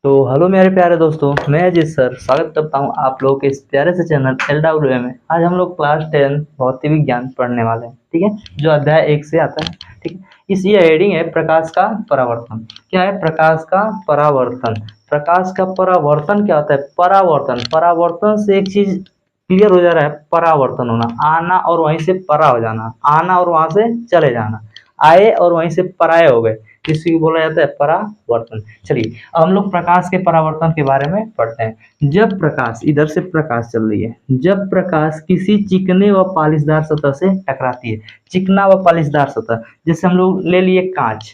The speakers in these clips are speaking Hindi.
तो हेलो मेरे प्यारे दोस्तों, मैं अजीत सर स्वागत करता हूँ आप लोगों के इस प्यारे से चैनल LWA में। आज हम लोग क्लास 10 भौतिक विज्ञान पढ़ने वाले हैं, ठीक है, जो अध्याय 1 से आता है। ठीक है, इस ये हेडिंग है प्रकाश का परावर्तन। क्या है प्रकाश का परावर्तन? प्रकाश का परावर्तन क्या होता है? परावर्तन, परावर्तन से एक चीज क्लियर हो जा रहा है, परावर्तन होना, आना और वहीं से परा हो जाना, आना और वहां से चले जाना, आए और वहीं से पराये हो गए, इसी को बोला जाता है परावर्तन। चलिए अब हम लोग प्रकाश के परावर्तन के बारे में पढ़ते हैं। जब प्रकाश, इधर से प्रकाश चल रही है, जब प्रकाश किसी चिकने व पालिशदार सतह से टकराती है, चिकना व पालिशदार सतह, जैसे हम लोग ले लिए कांच,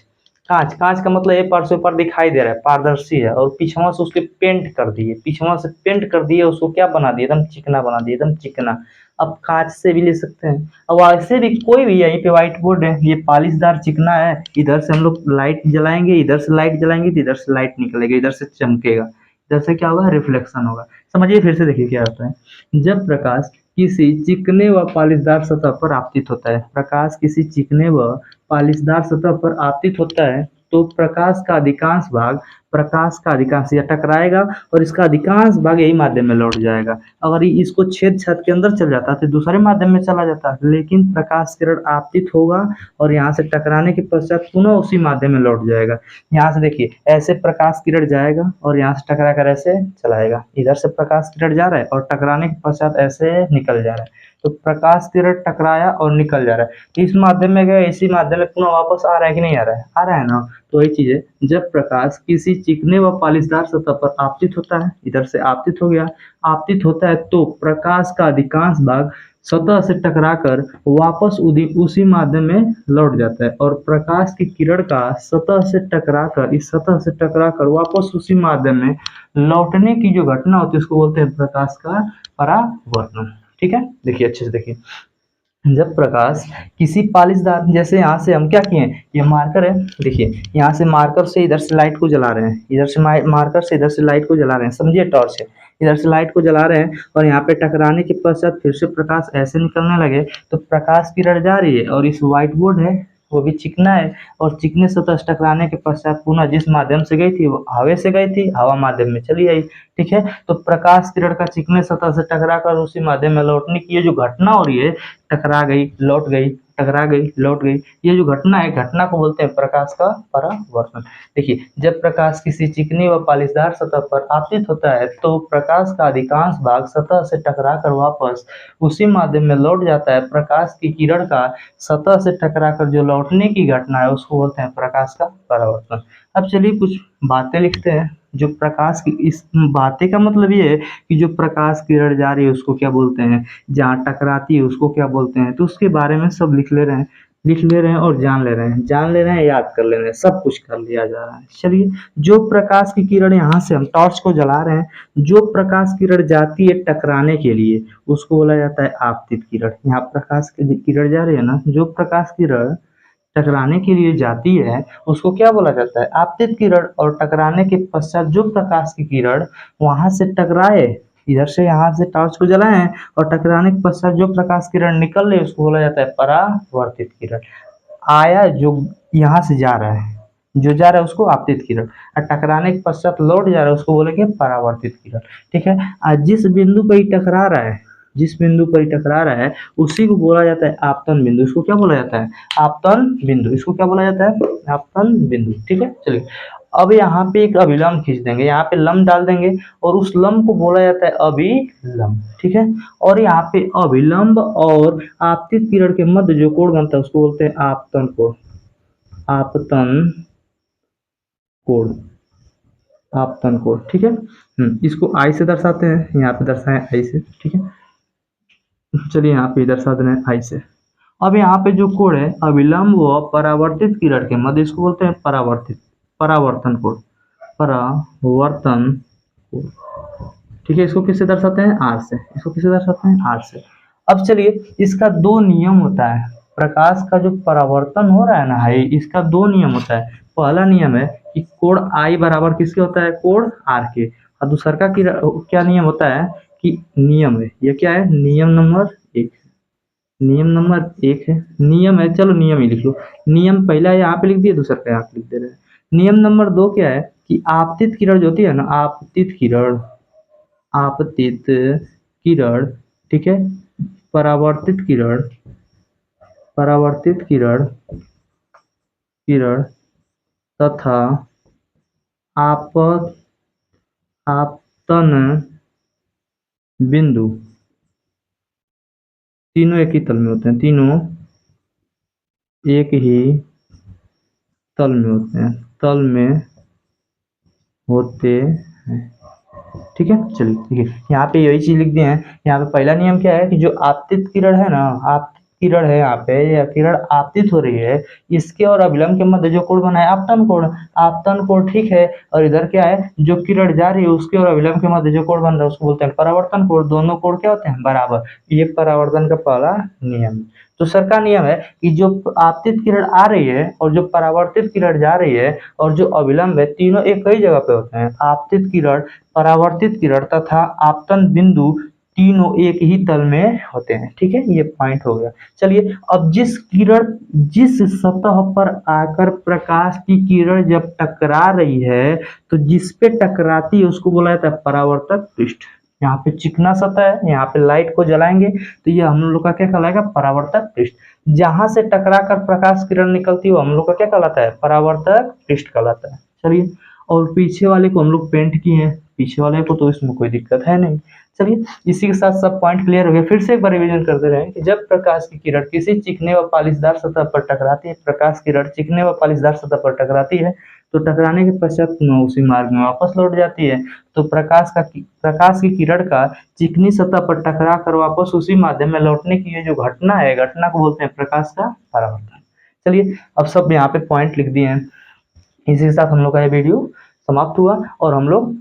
कांच, कांच का मतलब एक पर से ऊपर दिखाई दे रहा है, पारदर्शी है, और पिछवा से उसके पेंट कर दिए, पिछवा से पेंट कर दिए, उसको क्या बना दिए, एकदम चिकना बना दिए, एकदम चिकना। अब कांच से भी ले सकते हैं, अब ऐसे भी कोई भी, यहीं पे व्हाइट बोर्ड है, ये पॉलिशदार चिकना है, इधर से हम लोग लाइट जलाएंगे, इधर से लाइट जलाएंगे तो इधर से लाइट निकलेगा, इधर से चमकेगा, इधर से क्या होगा, रिफ्लेक्शन होगा। समझिए फिर से, देखिए क्या होता है। जब प्रकाश किसी चिकने व पालिशदार सतह पर आपतित होता है, प्रकाश किसी चिकने व पालिशदार सतह पर आपतित होता है, तो प्रकाश का अधिकांश भाग, प्रकाश का अधिकांश या टकराएगा और इसका अधिकांश भाग यही माध्यम में लौट जाएगा। अगर ये इसको छेद छत के अंदर चल जाता तो दूसरे माध्यम में चला जाता, लेकिन प्रकाश किरण आपतित होगा और यहाँ से टकराने के पश्चात पुनः उसी माध्यम में लौट जाएगा। यहाँ से देखिए, ऐसे प्रकाश किरण जाएगा और यहाँ से टकरा कर ऐसे चलाएगा, इधर से प्रकाश किरण जा रहा है और टकराने के पश्चात ऐसे निकल जा रहा है। तो प्रकाश किरण टकराया और निकल जा रहा है, इस माध्यम में गया, इसी माध्यम में पुनः वापस आ रहा है कि नहीं आ रहा है? आ रहा है ना। तो वही चीज है, जब प्रकाश किसी चिकने व पालिशदार सतह पर आपतित होता है, इधर से आपतित हो गया, आपतित होता है, तो प्रकाश का अधिकांश भाग सतह से टकराकर वापस उसी माध्यम में लौट जाता है, और प्रकाश की किरण का सतह से टकराकर, इस सतह से टकराकर वापस उसी माध्यम में लौटने की जो घटना होती है उसको बोलते हैं प्रकाश का परावर्तन। ठीक है, देखिए अच्छे से देखिए। जब प्रकाश किसी पालिशदार, जैसे यहाँ से हम क्या किए, ये मार्कर है, देखिए यहाँ से मार्कर से इधर से लाइट को जला रहे हैं, इधर से मार्कर से इधर से लाइट को जला रहे हैं, समझिए टॉर्च है, इधर से लाइट को जला रहे हैं और यहाँ पे टकराने के पश्चात फिर से प्रकाश ऐसे निकलने लगे, तो प्रकाश किरण जा रही है और इस व्हाइट बोर्ड है वो भी चिकना है, और चिकने सतह से टकराने के पश्चात पुनः जिस माध्यम से गई थी वो हवा से गई थी, हवा माध्यम में चली आई। ठीक है, तो प्रकाश किरण का चिकने सतह से टकराकर उसी माध्यम में लौटने की ये जो घटना हो रही है, टकरा गई लौट गई, टकरा गई लौट गई, ये जो घटना है, घटना को बोलते हैं प्रकाश का परावर्तन। देखिए, जब प्रकाश किसी चिकनी व पालिशदार सतह पर आपतित होता है, तो प्रकाश का अधिकांश भाग सतह से टकराकर वापस उसी माध्यम में लौट जाता है। प्रकाश की किरण का सतह से टकराकर जो लौटने की घटना है उसको बोलते हैं प्रकाश का परावर्तन। अब चलिए कुछ बातें लिखते हैं। जो प्रकाश की, इस बातें का मतलब ये है कि जो प्रकाश किरण जा रही है उसको क्या बोलते हैं, जहाँ टकराती है उसको क्या बोलते हैं, तो उसके बारे में सब लिख ले रहे हैं, लिख ले रहे हैं और जान ले रहे हैं, जान ले रहे हैं, याद कर ले रहे हैं, सब कुछ कर लिया जा रहा है। चलिए, जो प्रकाश की किरण, यहाँ से हम टॉर्च को जला रहे हैं, जो प्रकाश किरण जाती है टकराने के लिए उसको बोला जाता है आपतित किरण। यहाँ प्रकाश की किरण जा रही है ना, जो प्रकाश किरण टकराने के लिए जाती है उसको क्या बोला जाता है, आपतित किरण। और टकराने के पश्चात जो प्रकाश की किरण वहां से टकराए, इधर से यहाँ से टॉर्च को जलाएं और टकराने के पश्चात जो प्रकाश किरण निकल रही है उसको बोला जाता है परावर्तित किरण। आया जो यहाँ से जा रहा है, जो जा रहा है उसको आपतित किरण, और टकराने के पश्चात लौट जा रहा है उसको बोलेंगे परावर्तित किरण। ठीक है, आज जिस बिंदु पर ही टकरा रहा है, जिस बिंदु पर ही टकरा रहा है उसी को बोला जाता है आपतन बिंदु। इसको क्या बोला जाता है, आपतन बिंदु। इसको क्या बोला जाता है, आपतन बिंदु। ठीक है, चलिए अब यहाँ पे एक अभिलंब खींच देंगे, यहाँ पे लंब डाल देंगे और उस लंब को बोला जाता है अभिलंब। ठीक है, और यहाँ पे अभिलंब और आपतित किरण के मध्य जो कोण बनता है उसको बोलते हैं आपतन कोण, आपतन कोण, आपतन कोण। ठीक है, इसको आई से दर्शाते हैं, यहाँ पे दर्शाएं आई से। ठीक है, चलिए यहाँ पे दर्शा देना है आई से। अब यहाँ पे जो कोण है अभिलंब व परावर्तित किरण के मध्य, इसको बोलते हैं परावर्तित, परावर्तन कोण, परावर्तन कोण। ठीक है, इसको किससे दर्शाते हैं, आर से। इसको किससे दर्शाते हैं, आर से। अब चलिए, इसका दो नियम होता है, प्रकाश का जो परावर्तन हो रहा है ना है, इसका दो नियम होता है। पहला नियम है कि कोण आई बराबर किसके होता है, कोण आर के, और दूसरा का क्या नियम होता है कि नियम है, ये क्या है, नियम नंबर एक, नियम नंबर एक है, नियम है, चलो नियम ही लिख लो। नियम पहला यहाँ पे लिख दिए, दूसरा पे यहाँ पे लिख दे रहे हैं। नियम नंबर दो क्या है कि आपतित किरण जो होती है ना, आपतित किरण, आपतित किरण, ठीक है, परावर्तित किरण, परावर्तित किरण, किरण तथा आप आपतन बिंदु, तीनों एक ही तल में होते हैं, तीनों एक ही तल में होते हैं, तल में होते हैं, ठीक है। चलिए देखिए, यहाँ पे यही चीज लिख दिए हैं। यहाँ पे पहला नियम क्या है कि जो आपतित किरण है ना, आपतित किरण है, यहाँ पे यह किरण आपतित हो रही है, इसके और अभिलंब के मध्य जो कोण बना है आपतन कोण, आपतन कोण, ठीक है। और इधर क्या है, जो किरण जा रही है उसके और अभिलंब के मध्य जो कोण बन रहा है उसको बोलते हैं परावर्तन कोण। दोनों कोण क्या होते हैं, बराबर। ये परावर्तन का पहला नियम। दूसरा का नियम है कि जो आपतित किरण आ रही है और जो परावर्तित किरण जा रही है और जो अभिलंब है, तीनों एक ही जगह पे होते हैं। आपतित किरण, परावर्तित किरण तथा आपतन बिंदु तीनों एक ही तल में होते हैं, ठीक है। ये पॉइंट हो गया। चलिए, अब जिस सतह पर आकर प्रकाश की किरण जब टकरा रही है, तो जिस पे टकराती है उसको बोला जाता है परावर्तक पृष्ठ। यहाँ पे चिकना सतह है, यहाँ पे लाइट को जलाएंगे तो ये हम लोग का क्या कहलाएगा, परावर्तक पृष्ठ। जहां से टकरा कर प्रकाश किरण निकलती है वो हम लोग का क्या कहलाता है, परावर्तक पृष्ठ कहलाता है। चलिए, और पीछे वाले को हम लोग पेंट किए हैं, पीछे वाले को तो इसमें कोई दिक्कत है नहीं। चलिए, इसी के साथ सब पॉइंट क्लियर हो गए। फिर से एक बार रिवीजन करते रहे कि जब प्रकाश की किरण किसी चिकने व पालिशदार सतह पर टकराती है, प्रकाश किरण चिकने व पालिशदार सतह पर टकराती है, तो टकराने के पश्चात उसी मार्ग में वापस लौट जाती है। तो प्रकाश की किरण का चिकनी सतह पर टकरा कर वापस उसी माध्यम में लौटने की ये जो घटना है, घटना को बोलते हैं प्रकाश का परावर्तन। चलिए, अब सब यहाँ पे पॉइंट लिख दिए हैं। इसी के साथ हम लोग का ये वीडियो समाप्त हुआ और हम लोग